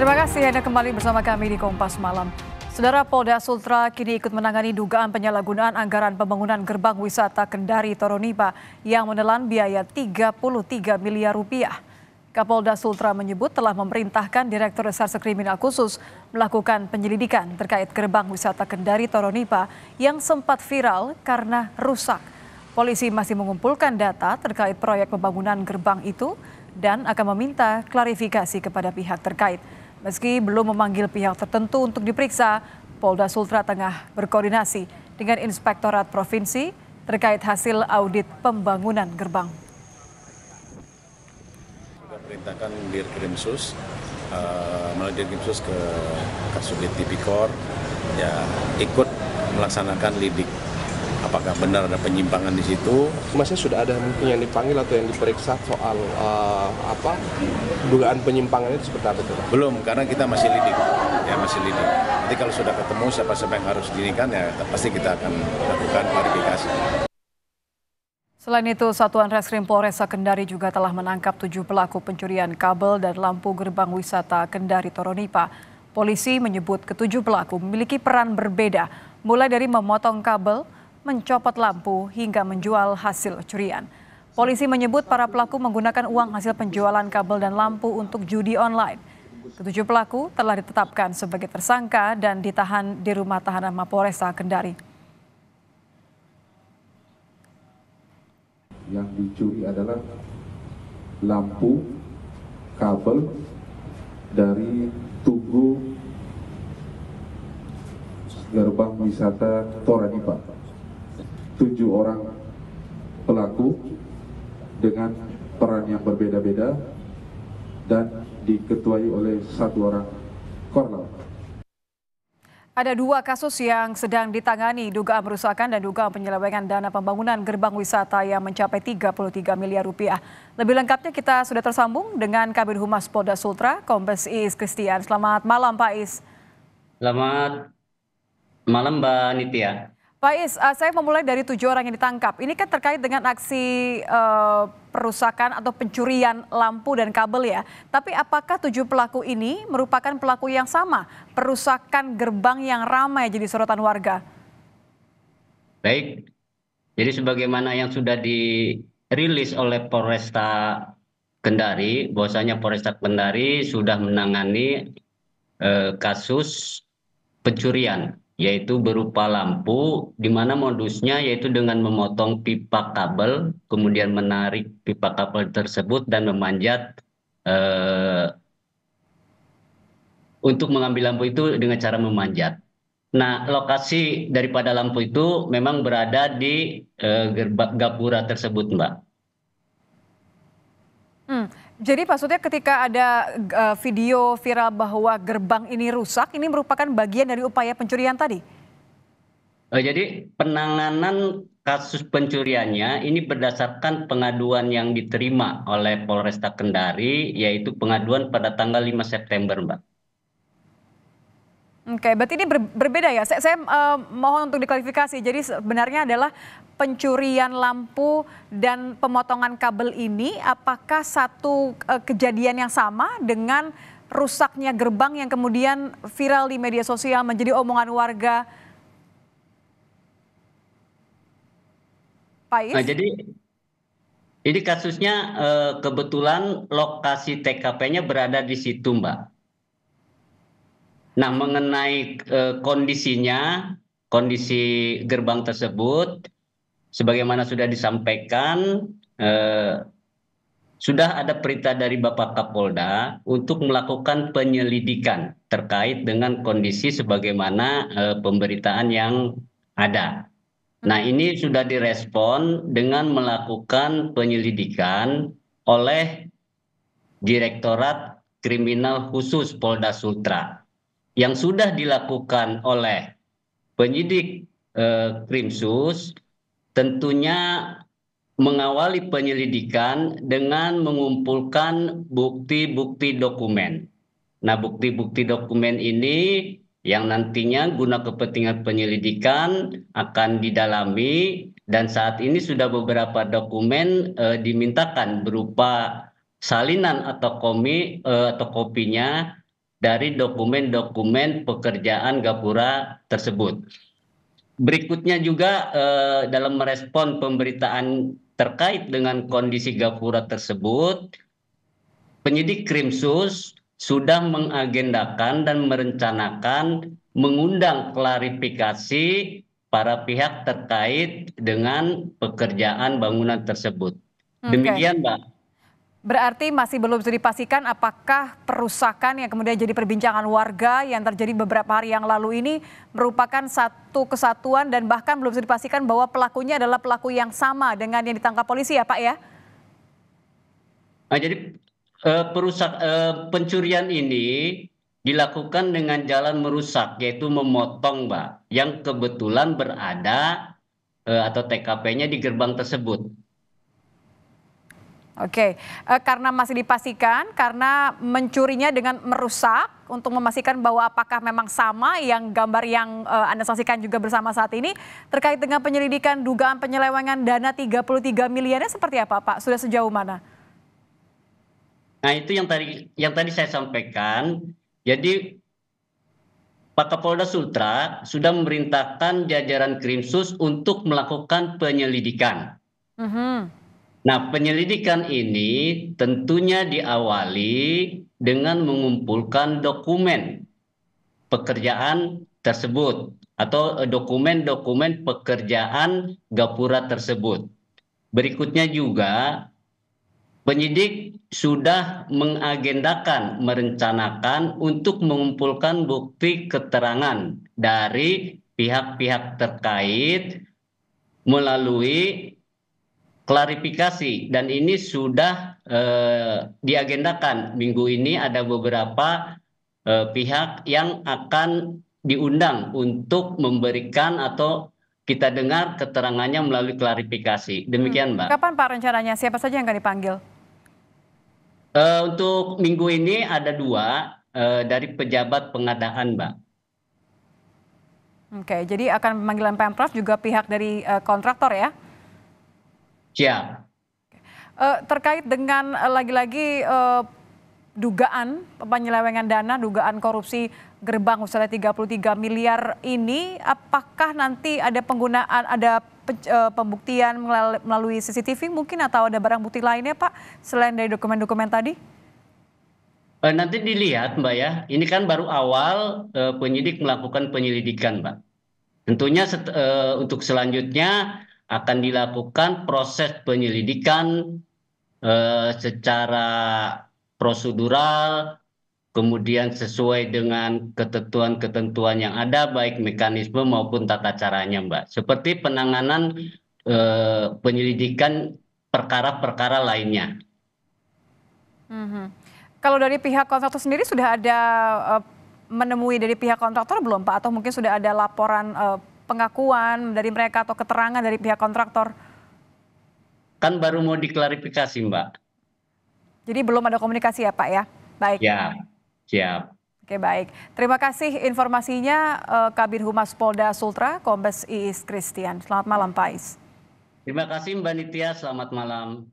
Terima kasih Anda kembali bersama kami di Kompas Malam. Saudara, Polda Sultra kini ikut menangani dugaan penyalahgunaan anggaran pembangunan gerbang wisata Kendari Toronipa yang menelan biaya 33 miliar rupiah. Kapolda Sultra menyebut telah memerintahkan Direktur Reserse Kriminal Khusus melakukan penyelidikan terkait gerbang wisata Kendari Toronipa yang sempat viral karena rusak. Polisi masih mengumpulkan data terkait proyek pembangunan gerbang itu dan akan meminta klarifikasi kepada pihak terkait. Meski belum memanggil pihak tertentu untuk diperiksa, Polda Sultra tengah berkoordinasi dengan Inspektorat Provinsi terkait hasil audit pembangunan gerbang. Sudah perintahkan Dirkrimsus, melalui Dirkrimsus ke Kasubdit Tipikor, ya ikut melaksanakan lidik. Apakah benar ada penyimpangan di situ? Masih sudah ada mungkin yang dipanggil atau yang diperiksa soal dugaan penyimpangan itu seperti apa itu? Belum, karena kita masih lidik. Ya masih lidik. Nanti kalau sudah ketemu siapa-siapa yang harus dinikan, ya pasti kita akan lakukan klarifikasi. Selain itu, Satuan Reskrim Polresta Kendari juga telah menangkap 7 pelaku pencurian kabel dan lampu gerbang wisata Kendari Toronipa. Polisi menyebut ketujuh pelaku memiliki peran berbeda, mulai dari memotong kabel, mencopot lampu, hingga menjual hasil curian. Polisi menyebut para pelaku menggunakan uang hasil penjualan kabel dan lampu untuk judi online. Ketujuh pelaku telah ditetapkan sebagai tersangka dan ditahan di rumah tahanan Mapolresta Kendari. Yang dicuri adalah lampu, kabel dari tugu gerbang wisata Toronipa. 7 orang pelaku dengan peran yang berbeda-beda dan diketuai oleh 1 orang korlap. Ada 2 kasus yang sedang ditangani, dugaan perusakan dan dugaan penyelewengan dana pembangunan gerbang wisata yang mencapai 33 miliar rupiah. Lebih lengkapnya kita sudah tersambung dengan Kabid Humas Polda Sultra, Kombes Iis Kristian. Selamat malam Pak Iis. Selamat malam Mbak Nitya. Pak Iis, saya memulai dari 7 orang yang ditangkap. Ini kan terkait dengan aksi perusakan atau pencurian lampu dan kabel ya. Tapi apakah 7 pelaku ini merupakan pelaku yang sama? Perusakan gerbang yang ramai jadi sorotan warga. Baik, jadi sebagaimana yang sudah dirilis oleh Polresta Kendari, bahwasanya Polresta Kendari sudah menangani kasus pencurian, yaitu berupa lampu, di mana modusnya yaitu dengan memotong pipa kabel, kemudian menarik pipa kabel tersebut dan memanjat untuk mengambil lampu itu dengan cara memanjat. Nah, lokasi daripada lampu itu memang berada di gapura tersebut, Mbak. Jadi maksudnya ketika ada video viral bahwa gerbang ini rusak, ini merupakan bagian dari upaya pencurian tadi? Jadi penanganan kasus pencuriannya ini berdasarkan pengaduan yang diterima oleh Polresta Kendari, yaitu pengaduan pada tanggal 5 September, Mbak. Oke, berarti ini berbeda ya. Saya mohon untuk diklarifikasi. Jadi sebenarnya adalah pencurian lampu dan pemotongan kabel ini apakah satu kejadian yang sama dengan rusaknya gerbang yang kemudian viral di media sosial menjadi omongan warga? Pak Iis? Nah, jadi ini kasusnya kebetulan lokasi TKP-nya berada di situ, Mbak. Nah, mengenai kondisi gerbang tersebut, sebagaimana sudah disampaikan, sudah ada perintah dari Bapak Kapolda untuk melakukan penyelidikan terkait dengan kondisi sebagaimana pemberitaan yang ada. Nah, ini sudah direspon dengan melakukan penyelidikan oleh Direktorat Kriminal Khusus Polda Sultra, yang sudah dilakukan oleh penyidik Krimsus, tentunya mengawali penyelidikan dengan mengumpulkan bukti-bukti dokumen. Nah, bukti-bukti dokumen ini yang nantinya guna kepentingan penyelidikan akan didalami, dan saat ini sudah beberapa dokumen dimintakan berupa salinan atau kopinya dari dokumen-dokumen pekerjaan Gapura tersebut. Berikutnya juga dalam merespon pemberitaan terkait dengan kondisi Gapura tersebut, penyidik Krimsus sudah mengagendakan dan merencanakan mengundang klarifikasi para pihak terkait dengan pekerjaan bangunan tersebut. Demikian, Mbak. Berarti masih belum bisa dipastikan apakah perusakan yang kemudian jadi perbincangan warga yang terjadi beberapa hari yang lalu ini merupakan satu kesatuan dan bahkan belum bisa dipastikan bahwa pelakunya adalah pelaku yang sama dengan yang ditangkap polisi ya Pak ya? Nah, jadi pencurian ini dilakukan dengan jalan merusak, yaitu memotong, Mbak, yang kebetulan berada atau TKP-nya di gerbang tersebut. Oke, karena masih dipastikan, karena mencurinya dengan merusak untuk memastikan bahwa apakah memang sama yang gambar yang Anda saksikan juga bersama saat ini terkait dengan penyelidikan dugaan penyelewengan dana 33 miliarnya seperti apa Pak? Sudah sejauh mana? Nah, itu yang tadi saya sampaikan. Jadi Pak Kapolda Sultra sudah memerintahkan jajaran Krimsus untuk melakukan penyelidikan. Nah, penyelidikan ini tentunya diawali dengan mengumpulkan dokumen pekerjaan tersebut atau dokumen-dokumen pekerjaan Gapura tersebut. Berikutnya juga penyidik sudah mengagendakan, merencanakan untuk mengumpulkan bukti keterangan dari pihak-pihak terkait melalui klarifikasi, dan ini sudah diagendakan minggu ini ada beberapa pihak yang akan diundang untuk memberikan atau kita dengar keterangannya melalui klarifikasi. Demikian, Mbak. Kapan Pak rencananya? Siapa saja yang akan dipanggil? Untuk minggu ini ada 2 dari pejabat pengadaan, Mbak. Oke, jadi akan pemanggilan Pemprov juga pihak dari kontraktor ya? Siap. Terkait dengan lagi-lagi dugaan penyelewengan dana, dugaan korupsi gerbang usaha 33 miliar ini, apakah nanti ada penggunaan, ada pembuktian melalui CCTV mungkin atau ada barang bukti lainnya Pak selain dari dokumen-dokumen tadi? Nanti dilihat, Mbak ya. Ini kan baru awal penyidik melakukan penyelidikan, Mbak. Tentunya untuk selanjutnya akan dilakukan proses penyelidikan secara prosedural, kemudian sesuai dengan ketentuan-ketentuan yang ada, baik mekanisme maupun tata caranya, Mbak. Seperti penanganan penyelidikan perkara-perkara lainnya. Kalau dari pihak kontraktor sendiri sudah ada menemui dari pihak kontraktor belum Pak? Atau mungkin sudah ada laporan pengakuan dari mereka atau keterangan dari pihak kontraktor? Kan baru mau diklarifikasi, Mbak. Jadi belum ada komunikasi ya Pak ya? Baik. Ya, siap. Oke, baik. Terima kasih informasinya Kabid Humas Polda Sultra, Kombes Iis Christian. Selamat malam Pak Iis. Terima kasih Mbak Nitya, selamat malam.